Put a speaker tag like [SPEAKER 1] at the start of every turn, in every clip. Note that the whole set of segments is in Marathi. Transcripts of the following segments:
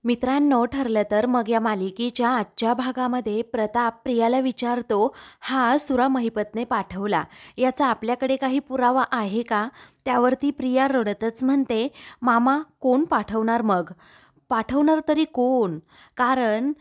[SPEAKER 1] मित्रांनो, ठरलं तर मग या मालिकेच्या आजच्या भागामध्ये प्रताप प्रियाला विचारतो, हा सुरा महिपतने पाठवला, याचा आपल्याकडे काही पुरावा आहे का? त्यावरती प्रिया रडतच म्हणते, मामा कोण पाठवणार मग? पाठवणार तरी कोण? कारण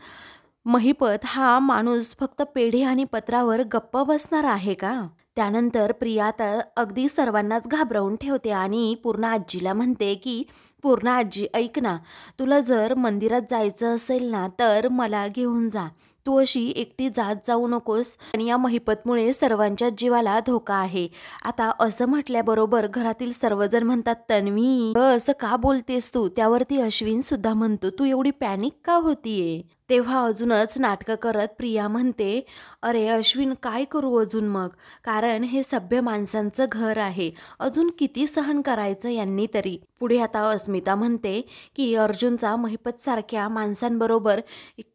[SPEAKER 1] महिपत हा माणूस फक्त पेढे आणि पत्रावर गप्प बसणार आहे का? त्यानंतर प्रिया तर अगदी सर्वांनाच घाबरवून ठेवते आणि पूर्ण आजीला म्हणते की पूर्ण आजी ऐक ना, तुला जर मंदिरात जायचं असेल ना तर मला घेऊन जा. तू अशी एकटी जात जाऊ नकोस आणि या महिपतमुळे सर्वांच्या जीवाला धोका आहे. आता असं म्हटल्याबरोबर घरातील सर्वजण म्हणतात, तन्वी असं का बोलतेस तू? त्यावरती अश्विन सुद्धा म्हणतो, तू एवढी पॅनिक का होतीये? तेव्हा अजूनच नाटकं करत प्रिया म्हणते, अरे अश्विन काय करू अजून मग? कारण हे सभ्य माणसांचं घर आहे, अजून किती सहन करायचं यांनी तरी. पुढे आता अस्मिता म्हणते की अर्जुनचा महिपत सारख्या माणसांबरोबर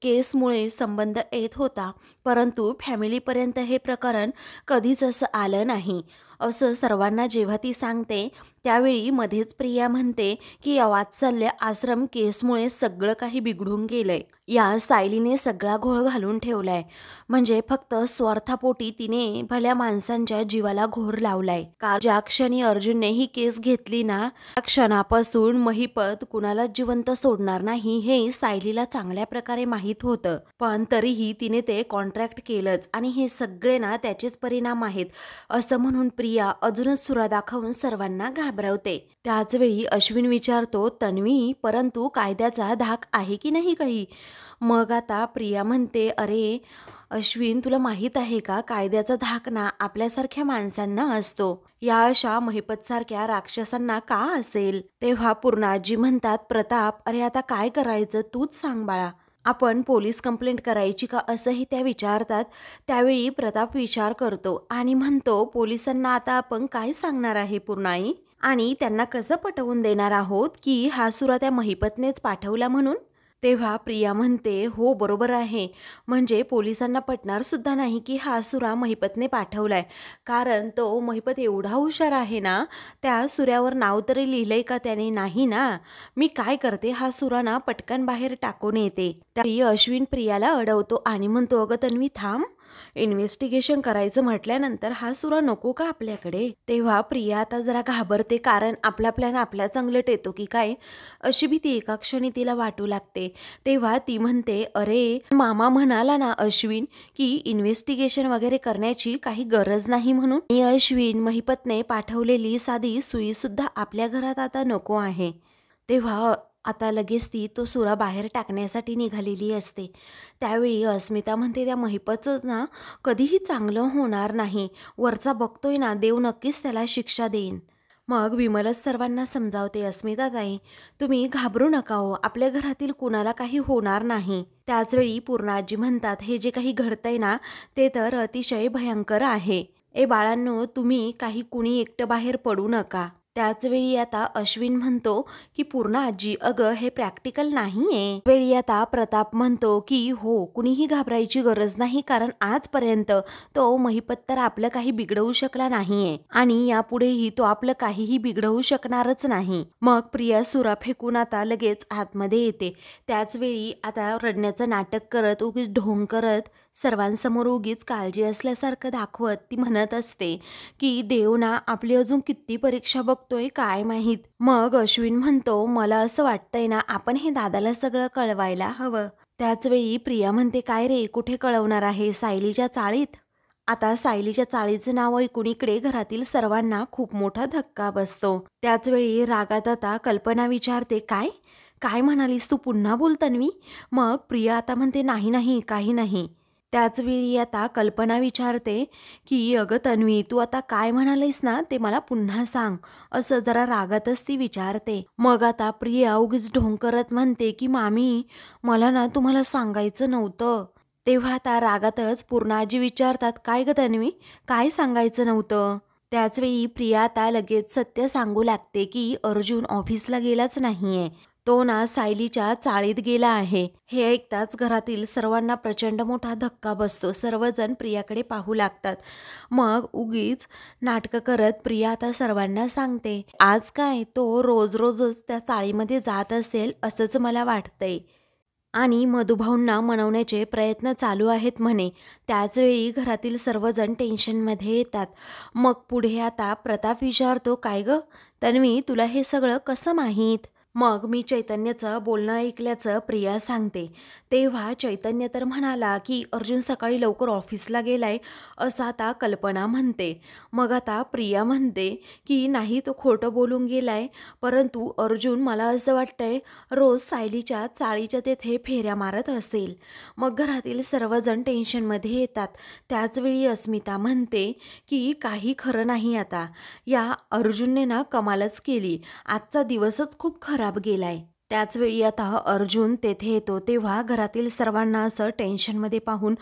[SPEAKER 1] केसमुळे संबंध येत होता, परंतु फॅमिलीपर्यंत हे प्रकरण कधीच असं आलं नाही असं सर्वांना जेव्हा ती सांगते त्यावेळी मध्येच प्रिया म्हणते की या वात्सल्य आश्रम केसमुळे सगळं काही बिघडून गेलंय. या सायलीने सगळा घोळ घालून ठेवलाय. म्हणजे फक्त स्वार्थापोटी तिने भल्या माणसांच्या जीवाला घोर लावलाय. का ज्या क्षणी अर्जुनने ही केस घेतली ना, त्या क्षणापासून महिपत कुणाला जिवंत सोडणार नाही हे सायलीला चांगल्या प्रकारे माहीत होतं. पण तरीही तिने ते कॉन्ट्रॅक्ट केलंच आणि हे सगळे ना त्याचेच परिणाम आहेत असं म्हणून प्रिया अजूनच सुरा दाखवून सर्वांना घाबरवते. त्याच वेळी अश्विन विचारतो, तन्वी परंतु कायद्याचा धाक आहे की नाही काही? मग आता प्रिया म्हणते, अरे अश्विन तुला माहीत आहे का, कायद्याचा धाक ना आपल्यासारख्या माणसांना असतो, या अशा महिपतसारख्या राक्षसांना का असेल? तेव्हा पूर्णाजी म्हणतात, प्रताप अरे आता काय करायचं तूच सांग बाळा, आपण पोलीस कंप्लेंट करायची का असंही त्या विचारतात. त्यावेळी प्रताप विचार करतो आणि म्हणतो, पोलिसांना आता आपण काय सांगणार आहे पूर्णाई? आणि त्यांना कसं पटवून देणार आहोत की हा सुरा त्या महिपतनेच पाठवला म्हणून? तेव्हा प्रिया म्हणते, हो बरोबर आहे, म्हणजे पोलिसांना पटणार सुद्धा नाही की हा सुरा महिपतने पाठवलाय, कारण तो महिपत एवढा हुशार आहे ना, त्या सुऱ्यावर नाव तरी लिहिलंय का त्याने? नाही ना. मी काय करते, हा सुरा ना पटकन बाहेर टाकून येते. त्यावेळी अश्विन प्रियाला अडवतो आणि म्हणतो, अगं तन्वी थांब, इन्व्हेस्टिगेशन करायचं म्हटल्यानंतर हा सुरा नको का आपल्याकडे? तेव्हा प्रिया आता जरा घाबरते, कारण आपला प्लॅन आपल्या चांगलट येतो की काय अशी भीती एका क्षणी तिला वाटू लागते. तेव्हा ती म्हणते, अरे मामा म्हणाला ना अश्विन की इन्व्हेस्टिगेशन वगैरे करण्याची काही गरज नाही म्हणून. अश्विन महिपतने पाठवलेली साधी सुई सुद्धा आपल्या घरात आता नको आहे. तेव्हा आता लगेच ती तो सुरा बाहेर टाकण्यासाठी निघालेली असते. त्यावेळी अस्मिता म्हणते, त्या महिपतच ना कधीही चांगलं होणार नाही, वरचा बघतोय ना, देव नक्कीच त्याला शिक्षा देईन. मग विमलच सर्वांना समजावते, अस्मिता ताई तुम्ही घाबरू नका हो, आपल्या घरातील कुणाला काही होणार नाही. त्याचवेळी पूर्णाजी म्हणतात, हे जे काही घडतंय ना ते तर अतिशय भयंकर आहे. ए बाळांनो, तुम्ही काही कुणी एकटं बाहेर पडू नका. त्याचवेळी आता अश्विन म्हणतो की पूर्ण आजी अगं हे प्रॅक्टिकल नाहीये. वेळी आता प्रताप म्हणतो की हो, कुणीही घाबरायची गरज नाही, कारण आजपर्यंत तो महिपत तर आपलं काही बिघडवू शकला नाहीये आणि यापुढेही तो आपलं काहीही बिघडवू शकणारच नाही. मग प्रिया सुरा फेकून आता लगेच आतमध्ये येते. त्याचवेळी आता रडण्याचं नाटक करत, उगीच ढोंग करत, सर्वांसमोर उगीच काळजी असल्यासारखं दाखवत ती म्हणत असते की देव ना आपली अजून किती परीक्षा बघतोय काय माहीत. मग अश्विन म्हणतो, मला असं वाटतंय ना आपण हे दादाला सगळं कळवायला हवं. त्याचवेळी प्रिया म्हणते, काय रे कुठे कळवणार आहे? सायलीच्या चाळीत? आता सायलीच्या चाळीचं नाव ऐकून इकडे घरातील सर्वांना खूप मोठा धक्का बसतो. त्याचवेळी रागात आता कल्पना विचारते, काय काय म्हणालीस तू? पुन्हा बोल तन्वी. मग प्रिया आता म्हणते, नाही नाही काही नाही. त्याचवेळी आता कल्पना विचारते की अगं तन्वी तू आता काय म्हणालीस ना ते मला पुन्हा सांग, असं जरा रागातच ती विचारते. मग आता प्रिया उगीच ढोंग करत म्हणते की मामी मला ना तुम्हाला सांगायचं नव्हतं. तेव्हा आता रागातच पूर्णाजी विचारतात, काय ग तन्वी काय सांगायचं नव्हतं? त्याचवेळी प्रिया आता लगेच सत्य सांगू लागते की अर्जुन ऑफिसला गेलाच नाहीये, तो ना सायलीच्या चाळीत गेला आहे. हे ऐकताच घरातील सर्वांना प्रचंड मोठा धक्का बसतो. सर्वजण प्रियाकडे पाहू लागतात. मग उगीच नाटकं करत प्रिया आता सर्वांना सांगते, आज काय तो रोज रोजच त्या चाळीमध्ये जात असेल असंच मला वाटतंय आणि मधुभाऊंना मनवण्याचे प्रयत्न चालू आहेत म्हणे. त्याचवेळी घरातील सर्वजण टेन्शनमध्ये येतात. मग पुढे आता प्रताप विचारतो, काय ग तन्वी, तुला हे सगळं कसं माहीत? मग मी चैतन्याचं बोलणं ऐकल्याचं प्रिया सांगते. तेव्हा चैतन्य तर म्हणाला की अर्जुन सकाळी लवकर ऑफिसला गेलाय असं आता कल्पना म्हणते. मग आता प्रिया म्हणते की नाही, तो खोटं बोलून गेलाय, परंतु अर्जुन मला असं वाटतंय रोज सायलीच्या चाळीच्या तेथे फेऱ्या मारत असेल. मग घरातील सर्वजण टेन्शनमध्ये येतात. त्याचवेळी अस्मिता म्हणते की काही खरं नाही, आता या अर्जुनने ना कमालच केली, आजचा दिवसच खूप खराब गेलाय. त्याचवेळी आता अर्जुन तेथे येतो. तेव्हा घरातील सर्वांना असं टेन्शनमध्ये पाहून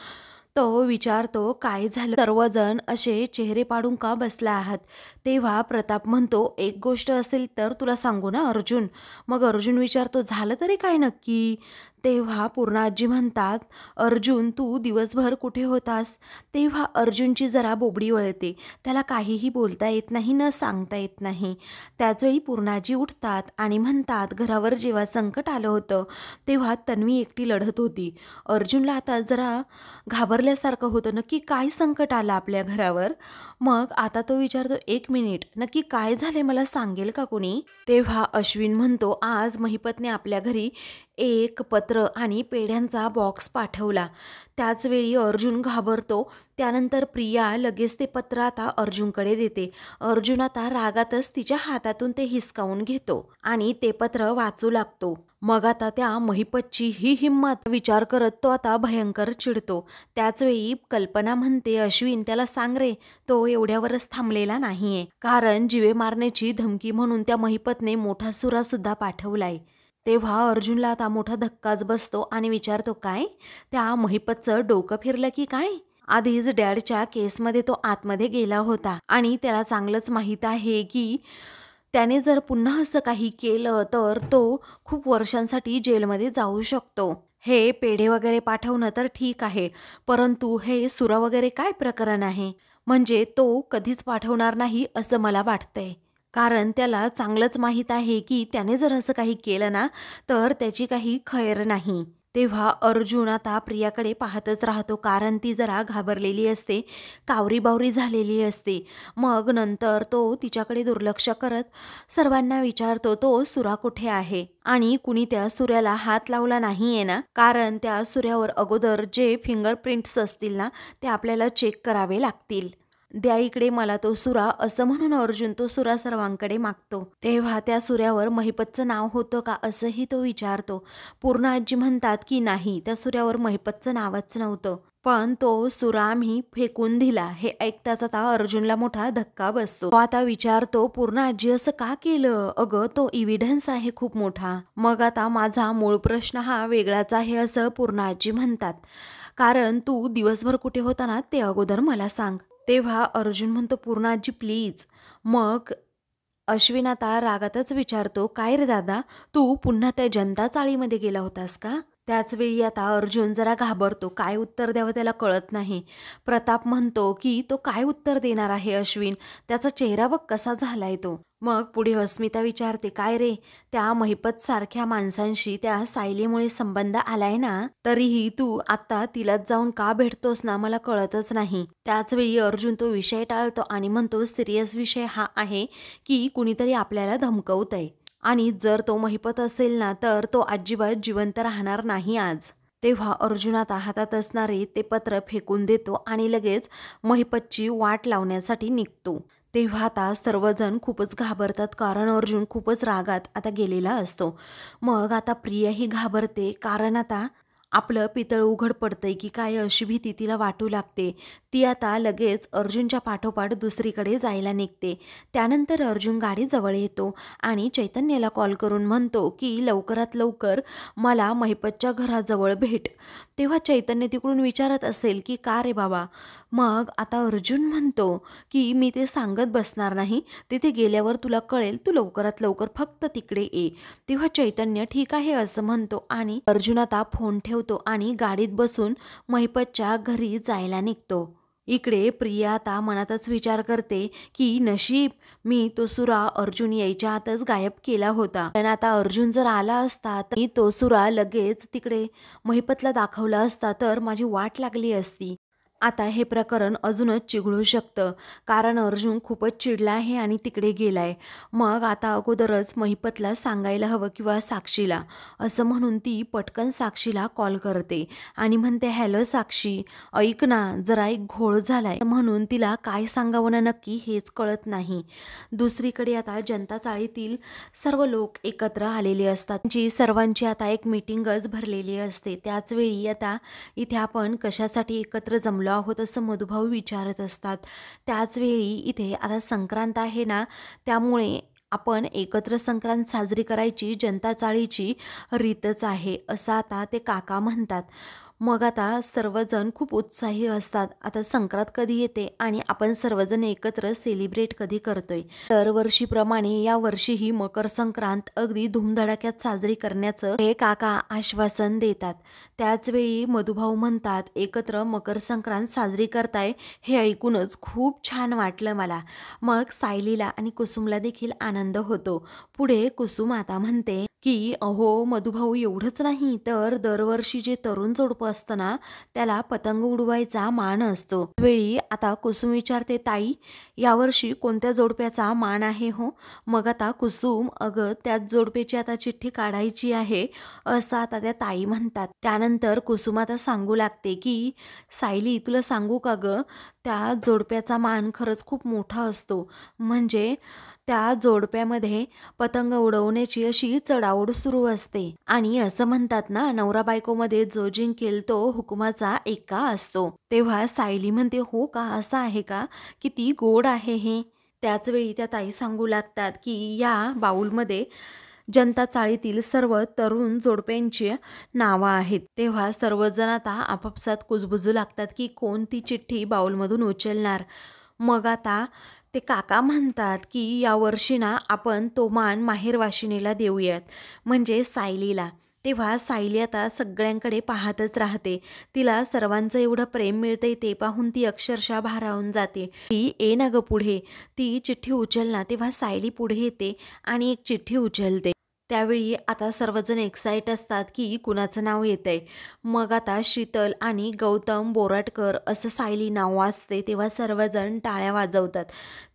[SPEAKER 1] तो विचारतो, काय झालं, सर्वजण असे चेहरे पाडून का बसला आहात? तेव्हा प्रताप म्हणतो, एक गोष्ट असेल तर तुला सांगू ना अर्जुन. मग अर्जुन विचारतो, झालं तरी काय नक्की? तेव्हा पूर्णाजी म्हणतात, अर्जुन तू दिवसभर कुठे होतास? तेव्हा अर्जुनची जरा बोबडी वळते. त्याला काहीही बोलता येत नाही, न सांगता येत नाही. त्याचवेळी पूर्णाजी उठतात आणि म्हणतात, घरावर जेव्हा संकट आलं होतं तेव्हा तन्वी एकटी लढत होती. अर्जुनला आता जरा घाबरल्यासारखं होतं. नक्की काय संकट आलं आपल्या घरावर? मग आता तो विचारतो, एक मिनिट, नक्की काय झाले मला सांगेल का कुणी? तेव्हा अश्विन म्हणतो, आज महिपतने आपल्या घरी एक पत्र आणि पेढ्यांचा बॉक्स पाठवला. त्याचवेळी अर्जुन घाबरतो. त्यानंतर प्रिया लगेच ते पत्र आता अर्जुनकडे देते. अर्जुन आता रागातच तिच्या हातातून ते हिसकावून घेतो आणि ते पत्र वाचू लागतो. मग आता त्या महिपतची ही हिंमत विचार करत तो आता भयंकर चिडतो. त्याचवेळी कल्पना म्हणते, अश्विन त्याला सांग रे, तो एवढ्यावरच थांबलेला नाहीये, कारण जीवे मारण्याची धमकी म्हणून त्या महिपतने मोठा सुरा सुद्धा पाठवलाय. तेव्हा अर्जुनला आता मोठा धक्काच बसतो आणि विचारतो, काय त्या महिपतचं डोकं फिरलं की काय? आधीच डॅडच्या केसमध्ये तो आतमध्ये गेला होता आणि त्याला चांगलंच माहीत आहे की त्याने जर पुन्हा असं काही केलं तर तो खूप वर्षांसाठी जेलमध्ये जाऊ शकतो. हे पेढे वगैरे पाठवणं तर ठीक आहे, परंतु हे सुरा वगैरे काय प्रकरण आहे? म्हणजे तो कधीच पाठवणार नाही असं मला वाटतंय, कारण त्याला चांगलंच माहीत आहे की त्याने जर असं काही केलं ना तर त्याची काही खैर नाही. तेव्हा अर्जुन आता प्रियाकडे पाहतच राहतो, कारण ती जरा घाबरलेली असते, कावरीबावरी झालेली असते. मग नंतर तो तिच्याकडे दुर्लक्ष करत सर्वांना विचारतो, तो सुरा कुठे आहे आणि कुणी त्या सुऱ्याला हात लावला नाहीये ना? कारण त्या सुऱ्यावर अगोदर जे फिंगरप्रिंट्स असतील ना ते आपल्याला चेक करावे लागतील. द्या इकडे मला तो सुरा, असं म्हणून अर्जुन तो सुरा सर्वांकडे मागतो. तेव्हा त्या सुऱ्यावर महिपतचं नाव होतं का असंही तो विचारतो. पूर्ण आजी म्हणतात की नाही, त्या सुऱ्यावर महिपतचं नावच नव्हतं, पण तो सुरा आम्ही फेकून दिला. हे ऐकताच आता अर्जुनला मोठा धक्का बसतो. तो आता विचारतो, पूर्ण आजी असं का केलं? अगं तो इव्हिडन्स आहे खूप मोठा. मग आता माझा मूळ प्रश्न हा वेगळाच आहे असं पूर्ण आजी म्हणतात, कारण तू दिवसभर कुठे होता ना ते अगोदर मला सांग. तेव्हा अर्जुन म्हणतो, पूर्ण आजी प्लीज. मग अश्विन आता रागातच विचारतो, काय रे दादा, तू पुन्हा त्या जनता चाळीमध्ये गेला होतास का? त्याचवेळी आता अर्जुन जरा घाबरतो, काय उत्तर द्यावं त्याला कळत नाही. प्रताप म्हणतो की तो काय उत्तर देणार आहे अश्विन, त्याचा चेहरा बघ कसा झालाय तो. मग पुढे अस्मिता विचारते, काय रे, त्या महिपत सारख्या माणसांशी त्या सायलीमुळे संबंध आलाय ना, तरीही तू आता तिलाच जाऊन का भेटतोस ना, मला कळतच नाही. त्याचवेळी अर्जुन तो विषय टाळतो आणि म्हणतो, सिरियस विषय हा आहे की कुणीतरी आपल्याला धमकवतंय आणि जर तो महिपत असेल ना तर तो अजिबात जिवंत राहणार नाही आज. तेव्हा अर्जुन आता हातात असणारे ते पत्र फेकून देतो आणि लगेच महिपतची वाट लावण्यासाठी निघतो. तेव्हा आता सर्वजण खूपच घाबरतात, कारण अर्जुन खूपच रागात आता गेलेला असतो. मग आता प्रियाही घाबरते, कारण आता आपलं पितळ उघड पडतंय की काय अशी भीती तिला वाटू लागते. ती आता लगेच अर्जुनच्या पाठोपाठ दुसरीकडे जायला निघते. त्यानंतर अर्जुन गाडीजवळ येतो आणि चैतन्याला कॉल करून म्हणतो की लवकरात लवकर मला महिपतच्या घराजवळ भेट. तेव्हा चैतन्य तिकडून विचारत असेल की का रे बाबा. मग आता अर्जुन म्हणतो की मी ते सांगत बसणार नाही, तिथे गेल्यावर तुला कळेल, तू लवकरात लवकर फक्त तिकडे ये. तेव्हा चैतन्य ठीक आहे असं म्हणतो आणि अर्जुन आता फोन ठेवतो आणि गाडीत बसून महिपतच्या घरी जायला निघतो. इकडे प्रिया आता मनातच विचार करते की नशीब मी तो सुरा अर्जुन यायच्या आतच गायब केला होता. पण आता अर्जुन जर आला असता तर तो सुरा लगेच तिकडे महिपतला दाखवला असता तर माझी वाट लागली असती. आता हे प्रकरण अजूनच चिघळू शकतं, कारण अर्जुन खूपच चिडला आहे आणि तिकडे गेलाय. मग आता अगोदरच महिपतला सांगायला हवं किंवा साक्षीला, असं म्हणून ती पटकन साक्षीला कॉल करते आणि म्हणते हॅलो साक्षी, ऐक ना, जरा एक घोळ झालाय. म्हणून तिला काय सांगावं ना नक्की हेच कळत नाही. दुसरीकडे आता जनता चाळीतील सर्व लोक एकत्र आलेले असतात, जी सर्वांची आता एक मीटिंगच भरलेली असते. त्याचवेळी आता इथे आपण कशासाठी एकत्र जमलो आहोत असं मधुभाऊ विचारत असतात. त्याचवेळी इथे आता संक्रांत आहे ना, त्यामुळे आपण एकत्र संक्रांत साजरी करायची जनता चाळीची रीतच आहे असं आता ते काका म्हणतात. मग आता सर्वजण खूप उत्साही असतात. आता संक्रांत कधी येते आणि आपण सर्वजण एकत्र सेलिब्रेट कधी करतोय. दरवर्षीप्रमाणे या वर्षीही मकर संक्रांत अगदी धूमधडाक्यात साजरी करण्याचं हे काका आश्वासन देतात. त्याचवेळी मधुभाऊ म्हणतात एकत्र मकर संक्रांत साजरी करताय हे ऐकूनच खूप छान वाटलं मला. मग सायलीला आणि कुसुमला देखील आनंद होतो. पुढे कुसुम आता म्हणते की अहो मधुभाऊ, एवढंच नाही तर दरवर्षी जे तरुण जोडपं असतं ना, त्याला पतंग उडवायचा मान असतो. वेळी आता कुसुम विचारते ताई, यावर्षी कोणत्या जोडप्याचा मान आहे हो. मग आता कुसुम अगं त्याच जोडप्याची आता चिठ्ठी काढायची आहे असं आता त्या ताई म्हणतात. त्यानंतर कुसुम आता सांगू लागते की सायली, तुला सांगू का ग, त्या जोडप्याचा मान खरंच खूप मोठा असतो. म्हणजे त्या जोडप्यामध्ये पतंग उडवण्याची अशी चढाओढ सुरू असते आणि असं म्हणतात ना, नवरा बायकोमध्ये जो जिंकेल तो हुकुमाचा एका असतो. तेव्हा सायली म्हणते हो का, असं आहे का, किती गोड आहे हे. त्याचवेळी त्या ताई सांगू लागतात की या बाऊलमध्ये जनता चाळीतील सर्व तरुण जोडप्यांची नावं आहेत. तेव्हा सर्वजण आता आपापसात कुजबुजू लागतात की कोण ती चिठ्ठी बाऊलमधून उचलणार. मग आता ते काका म्हणतात की यावर्षी ना आपण तो मान माहेरवाशिनीला देऊयात, म्हणजे सायलीला. तेव्हा सायली आता सगळ्यांकडे पाहतच राहते. तिला सर्वांचं एवढं प्रेम मिळतंय ते पाहून ती अक्षरशः भारावून जाते. ती ये ना ग पुढे, ती चिठ्ठी उचल ना. तेव्हा सायली पुढे येते आणि एक चिठ्ठी उचलते. त्यावेळी आता सर्वजण एक्साइट असतात की कुणाचं नाव येतंय. मग आता शीतल आणि गौतम बोराटकर असं सायली नाव वाचते. तेव्हा सर्वजण टाळ्या वाजवतात.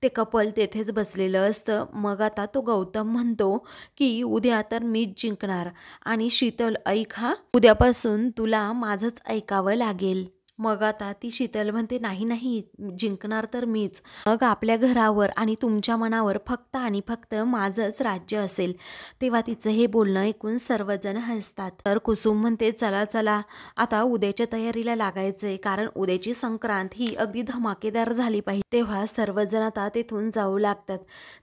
[SPEAKER 1] ते कपल तेथेच बसलेलं असतं. मग आता तो गौतम म्हणतो की उद्या तर मीच जिंकणार आणि शीतल ऐक हा, उद्यापासून तुला माझंच ऐकावं लागेल. मग आता ती शीतल म्हणते नाही नाही, जिंकणार तर मीच. मग आपल्या घरावर आणि तुमच्या मनावर फक्त आणि फक्त माझंच राज्य असेल. तेव्हा तिचं हे बोलणं ऐकून सर्वजण हसतात. तर कुसुम म्हणते चला चला, आता उद्याच्या तयारीला लागायचंय, कारण उद्याची संक्रांत ही अगदी धमाकेदार झाली पाहिजे. तेव्हा सर्वजण आता तेथून जाऊ लागतात.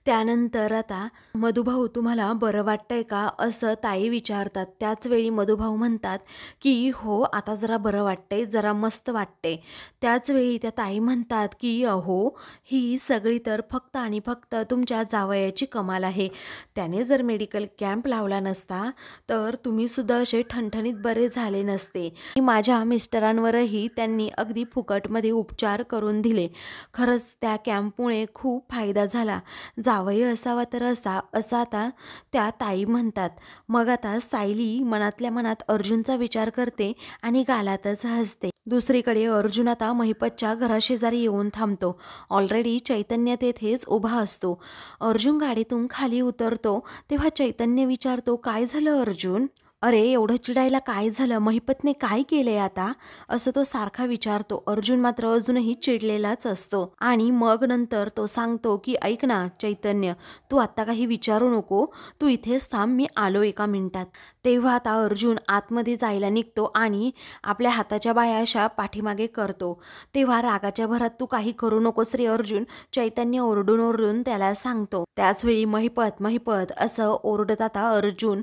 [SPEAKER 1] त्यानंतर आता मधुभाऊ, तुम्हाला बरं वाटतंय का असं ताई विचारतात. त्याचवेळी मधुभाऊ म्हणतात की हो, आता जरा बरं वाटतंय, जरा मस्त वाटते. त्याचवेळी त्या ताई म्हणतात की अहो, ही सगळी तर फक्त आणि फक्त तुमच्या जावयाची कमाल आहे. त्याने जर मेडिकल कॅम्प लावला नसता तर तुम्ही सुद्धा असे ठणठणीत बरे झाले नसते. माझ्या मिस्टरांवरही त्यांनी अगदी फुकटमध्ये उपचार करून दिले. खरंच त्या कॅम्पमुळे खूप फायदा झाला. जावई असावा तर असा, असं आता त्या ताई म्हणतात. मग आता सायली मनातल्या मनात अर्जुनचा विचार करते आणि गालातच हसते. दुसरीकडे अर्जुन आता महिपतच्या घराशेजारी येऊन थांबतो. ऑलरेडी चैतन्य तेथेच उभा असतो. अर्जुन गाडीतून खाली उतरतो तेव्हा चैतन्य विचारतो काय झालं अर्जुन. अरे एवढं चिडायला काय झालं, महिपतने काय केलंय आता, असं तो सारखा विचारतो. अर्जुन मात्र अजूनही चिडलेलाच असतो. आणि मग नंतर तो सांगतो की ऐक ना चैतन्य, तू आत्ता काही विचारू नको, तू इथेच थांब, मी आलो एका मिनिटात. तेव्हा आता अर्जुन आतमध्ये जायला निघतो आणि आपल्या हाताच्या बाया अशा पाठीमागे करतो. तेव्हा रागाच्या भरात तू काही करू नकोस रे अर्जुन, चैतन्य ओरडून ओरडून त्याला सांगतो. त्याचवेळी महिपत महिपत असं ओरडत आता अर्जुन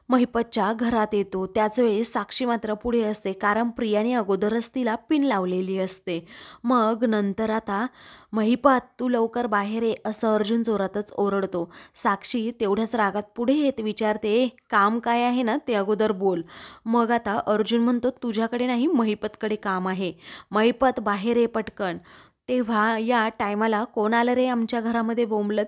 [SPEAKER 1] महिपतच्या घरात येतो. त्याचवेळी साक्षी मात्र पुढे असते, कारण प्रियाने अगोदरच तिला पिन लावलेली असते. मग नंतर आता महिपत तू लवकर बाहेर ये, असं अर्जुन जोरातच ओरडतो. साक्षी तेवढ्याच रागात पुढे येत विचारते, काम काय आहे ना ते अगोदर बोल. मग आता अर्जुन म्हणतो, तुझ्याकडे नाही, महिपतकडे काम आहे. महिपत बाहेर ये पटकन. तेव्हा या टायमाला कोण आलं रे आमच्या घरामध्ये बोंबलत,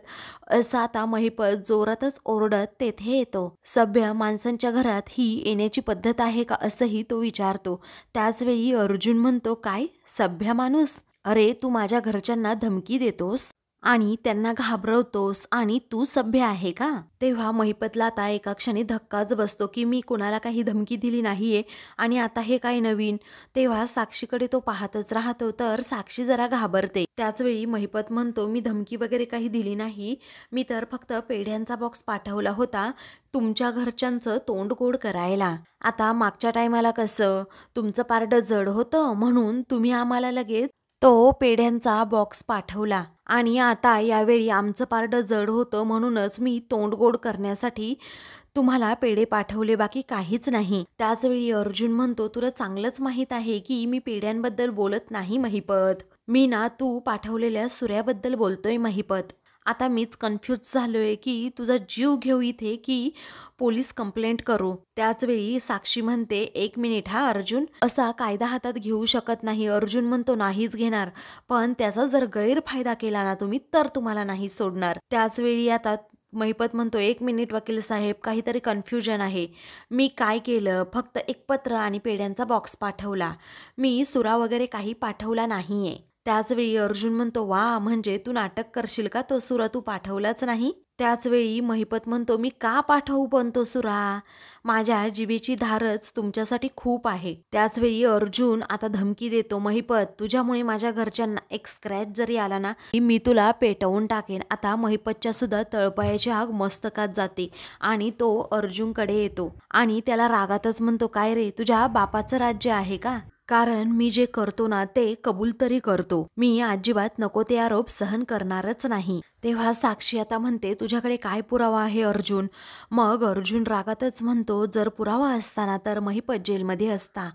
[SPEAKER 1] असं आता महिपत जोरातच ओरडत तेथे येतो. सभ्य माणसांच्या घरात ही येण्याची पद्धत आहे का, असंही तो विचारतो. त्याचवेळी अर्जुन म्हणतो, काय सभ्य माणूस, अरे तू माझ्या घरच्यांना धमकी देतोस आणि त्यांना घाबरवतोस आणि तू सभ्य आहे का. तेव्हा महिपतला आता एका क्षणी धक्काच बसतो की मी कुणाला काही धमकी दिली नाहीये आणि आता हे काय नवीन. तेव्हा साक्षीकडे तो पाहतच राहतो, तर साक्षी जरा घाबरते. त्याचवेळी महिपत म्हणतो, मी धमकी वगैरे काही दिली नाही, मी तर फक्त पेढ्यांचा बॉक्स पाठवला होता तुमच्या घरच्यांचं तोंड गोड करायला. आता मागच्या टायमाला कसं तुमचं पारडं जड होतं म्हणून तुम्ही आम्हाला लगेच तो पेढ्यांचा बॉक्स पाठवला आणि आता यावेळी आमचं पारडं जड होतं म्हणूनच मी तोंड गोड करण्यासाठी तुम्हाला पेढे पाठवले, बाकी काहीच नाही. त्याचवेळी अर्जुन म्हणतो, तुला चांगलंच माहीत आहे की मी पेढ्यांबद्दल बोलत नाही महिपत, मी ना तू पाठवलेल्या सुऱ्याबद्दल बोलतोय महिपत. आता मीच कन्फ्यूज झालोय की तुझा जीव घेऊ इथे की पोलीस कंप्लेंट करू. त्याचवेळी साक्षी म्हणते, एक मिनिट हा अर्जुन, असा कायदा हातात घेऊ शकत नाही. अर्जुन म्हणतो, नाहीच घेणार, पण त्याचा जर गैरफायदा केला ना तुम्ही तर तुम्हाला नाही सोडणार. त्याचवेळी आता महिपत म्हणतो, एक मिनिट वकील साहेब, काहीतरी कन्फ्युजन आहे. मी काय केलं, फक्त एक पत्र आणि पेढ्यांचा बॉक्स पाठवला, मी सुरा वगैरे काही पाठवला नाहीये. त्याचवेळी अर्जुन म्हणतो, वा, म्हणजे तू नाटक करशील का, तो सुरा तू पाठवलाच नाही. त्याचवेळी महिपत म्हणतो, मी का पाठवू पण तो सुरा, माझ्या जिभेची धारच तुमच्यासाठी खूप आहे. त्याचवेळी अर्जुन आता धमकी देतो, महिपत तुझ्यामुळे माझ्या घरच्यांना एक स्क्रॅच जरी आला ना मी तुला पेटवून टाकेन. आता महिपतच्या सुद्धा तळपायाची आग मस्तकात जाते आणि तो अर्जुनकडे येतो आणि त्याला रागातच म्हणतो, काय रे तुझ्या बापाचं राज्य आहे का, कारण मी जे करतो ना ते कबूल तरी करतो, मी अजिबात नको ते आरोप सहन करणारच नाही. तेव्हा साक्षी आता म्हणते, तुझ्याकडे काय पुरावा आहे अर्जुन. मग अर्जुन रागातच म्हणतो, जर पुरावा असताना तर महिपत जेलमध्ये असता,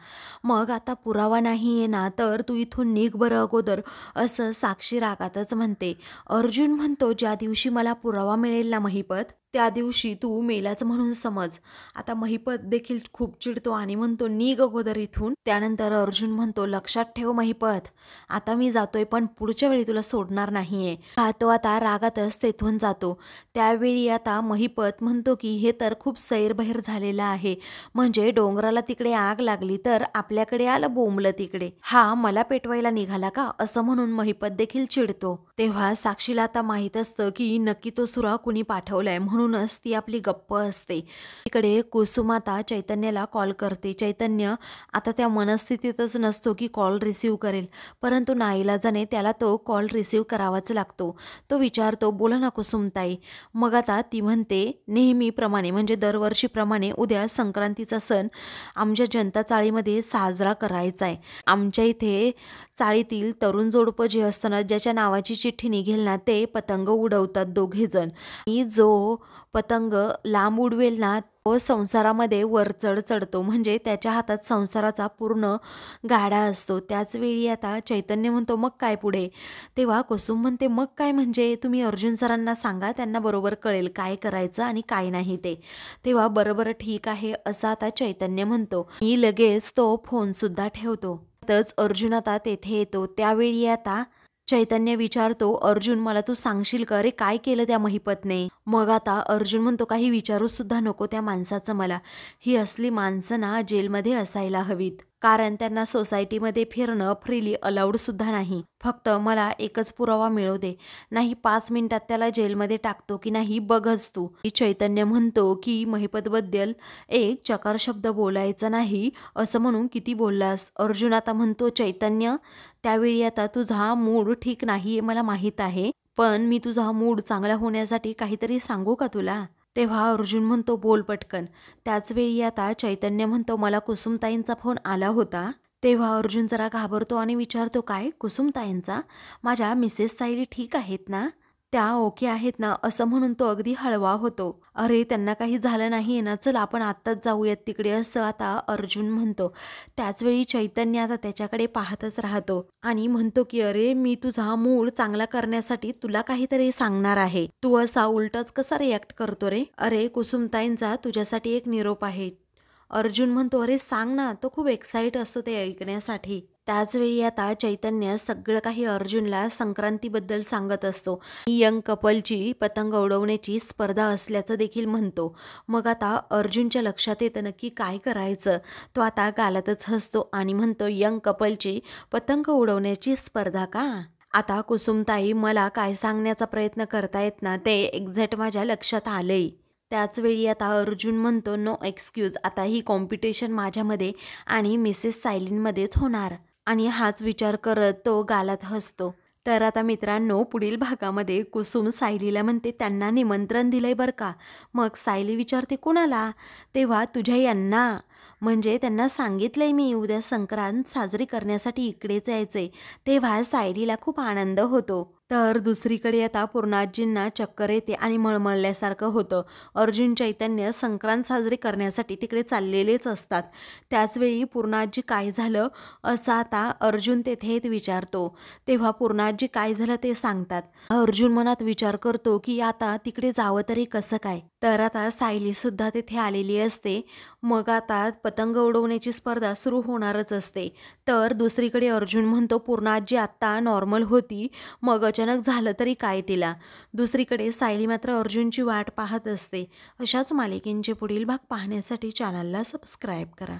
[SPEAKER 1] मग आता पुरावा नाही आहे ना तर तू इथून निघ बरं अगोदर, असं साक्षी रागातच म्हणते. अर्जुन म्हणतो, ज्या दिवशी मला पुरावा मिळेल ना महिपत, त्या दिवशी तू मेलाच म्हणून समज. आता महिपत देखील खूप चिडतो आणि म्हणतो, निघ अगोदर इथून. त्यानंतर अर्जुन म्हणतो, लक्षात ठेव महिपत, आता मी जातोय पण पुढच्या वेळी तुला सोडणार नाहीये. तो आता रागातच तेथून जातो. त्यावेळी आता महिपत म्हणतो की हे तर खूप सैरभैर झालेलं आहे, म्हणजे डोंगराला तिकडे आग लागली तर आपल्याकडे आलं बोंबलं तिकडे, हा मला पेटवायला निघाला का, असं म्हणून महिपत देखील चिडतो. तेव्हा साक्षीला आता माहीत असतं की नक्की तो सुरा कुणी पाठवलाय, म्हणूनच ती आपली गप्प असते. इकडे कुसुम आता चैतन्याला कॉल करते. चैतन्य आता त्या मनस्थितीतच नसतो की कॉल रिसीव्ह करेल, परंतु नाईलाजाने त्याला तो कॉल रिसीव्ह करावाच लागतो. तो विचारतो, बोला ना कुसुमताई. मग आता ती म्हणते, नेहमीप्रमाणे म्हणजे दरवर्षीप्रमाणे उद्या संक्रांतीचा सण आमच्या जनता चाळीमध्ये साजरा करायचा आहे. आमच्या इथे चाळीतील तरुण जोडपं जे असतं ना, ज्याच्या नावाची चिठ्ठी निघेल ना ते पतंग उडवतात दोघेजण, आणि जो पतंग लांब उडवेल ना तो संसारामध्ये वरचढ चढतो, म्हणजे त्याच्या हातात संसाराचा पूर्ण गाडा असतो. त्याचवेळी आता चैतन्य म्हणतो, मग काय पुढे. तेव्हा कुसुम म्हणते, मग काय म्हणजे तुम्ही अर्जुन सरांना सांगा, त्यांना बरोबर कळेल काय करायचं आणि काय नाही ते. तेव्हा बरोबर ठीक आहे असं आता चैतन्य म्हणतो. मी लगेच तो फोन सुद्धा ठेवतो. तच अर्जुन आता तेथे येतो. त्यावेळी आता चैतन्य विचारतो, अर्जुन मला तू सांगशील का रे काय केलं त्या महिपतने. मग आता अर्जुन म्हणतो, काही विचारू सुद्धा नको त्या माणसाचं मला, ही असली माणसं ना जेलमध्ये असायला हवीत. कारण त्यांना सोसायटीमध्ये फिरणं फ्रीली अलाउड सुद्धा नाही. फक्त मला एकच पुरावा मिळू दे, नाही 5 मिनिटात त्याला जेलमध्ये टाकतो की नाही बघच तू. चैतन्य म्हणतो की महिपतबद्दल एक चकार शब्द बोलायचा नाही असं म्हणून किती बोललास. अर्जुन आता म्हणतो चैतन्य, त्यावेळी आता तुझा मूड ठीक नाही मला माहीत आहे, पण मी तुझा मूड चांगला होण्यासाठी काहीतरी सांगू का तुला. तेव्हा अर्जुन म्हणतो बोल पटकन. त्याचवेळी आता चैतन्य म्हणतो मला कुसुमताईंचा फोन आला होता. तेव्हा अर्जुन जरा घाबरतो आणि विचारतो काय कुसुमताईंचा, माझ्या मिसेस सायली ठीक आहेत ना, त्या ओके आहेत ना, असं म्हणून तो अगदी हळवा होतो. अरे त्यांना काही झालं नाही ना, चल आपण आत्ताच जाऊयात तिकडे असं आता अर्जुन म्हणतो. त्याचवेळी चैतन्य आता त्याच्याकडे पाहतच राहतो आणि म्हणतो की अरे मी तुझा मूड चांगला करण्यासाठी तुला काहीतरी सांगणार आहे, तू असा उलटच कसा रिॲक्ट करतो रे. अरे कुसुमताईंचा तुझ्यासाठी एक निरोप आहे. अर्जुन म्हणतो अरे सांग ना, तो खूप एक्साइट असतो ते ऐकण्यासाठी. त्याचवेळी आता चैतन्य सगळं काही अर्जुनला संक्रांतीबद्दल सांगत असतो. यंग कपलची पतंग उडवण्याची स्पर्धा असल्याचं देखील म्हणतो. मग आता अर्जुनच्या लक्षात येतं नक्की काय करायचं. तो आता गालातच हसतो आणि म्हणतो यंग कपलची पतंग उडवण्याची स्पर्धा का. आता कुसुमताई मला काय सांगण्याचा प्रयत्न करतायत ना ते एक्झॅक्ट माझ्या लक्षात आलंय. त्याचवेळी आता अर्जुन म्हणतो नो एक्सक्यूज, आता ही कॉम्पिटिशन माझ्यामध्ये आणि मिसेस सायलींमध्येच होणार. आणि हाच विचार करत तो गालात हसतो. तर आता मित्रांनो पुढील भागामध्ये कुसुम सायलीला म्हणते त्यांना निमंत्रण दिलंय बरं का. मग सायली विचारते कुणाला. तेव्हा तुझ्या यांना, म्हणजे त्यांना सांगितलंय मी उद्या संक्रांत साजरी करण्यासाठी इकडेच यायचंय. तेव्हा सायलीला खूप आनंद होतो. तर दुसरीकडे आता पूर्णाजींना चक्कर येते आणि मळमळल्यासारखं होतं. अर्जुन चैतन्य संक्रांत साजरी करण्यासाठी तिकडे चाललेलेच असतात. त्याचवेळी पूर्णाजी काय झालं असं आता अर्जुन तेथे विचारतो. तेव्हा पूर्णाजी काय झालं ते सांगतात. अर्जुन मनात विचार करतो की आता तिकडे जावं तरी कसं काय. तर आता सायली सुद्धा तिथे आलेली असते. मग आता पतंग उडवण्याची स्पर्धा सुरू होणारच असते. तर दुसरीकडे अर्जुन म्हणतो पूर्णाजी आत्ता नॉर्मल होती, मग अचानक झालं तरी काय तिला. दुसरीकडे सायली मात्र अर्जुनची वाट पाहत असते. अशाच मालिकेंचे पुढील भाग पाहण्यासाठी चॅनलला सबस्क्राईब करा.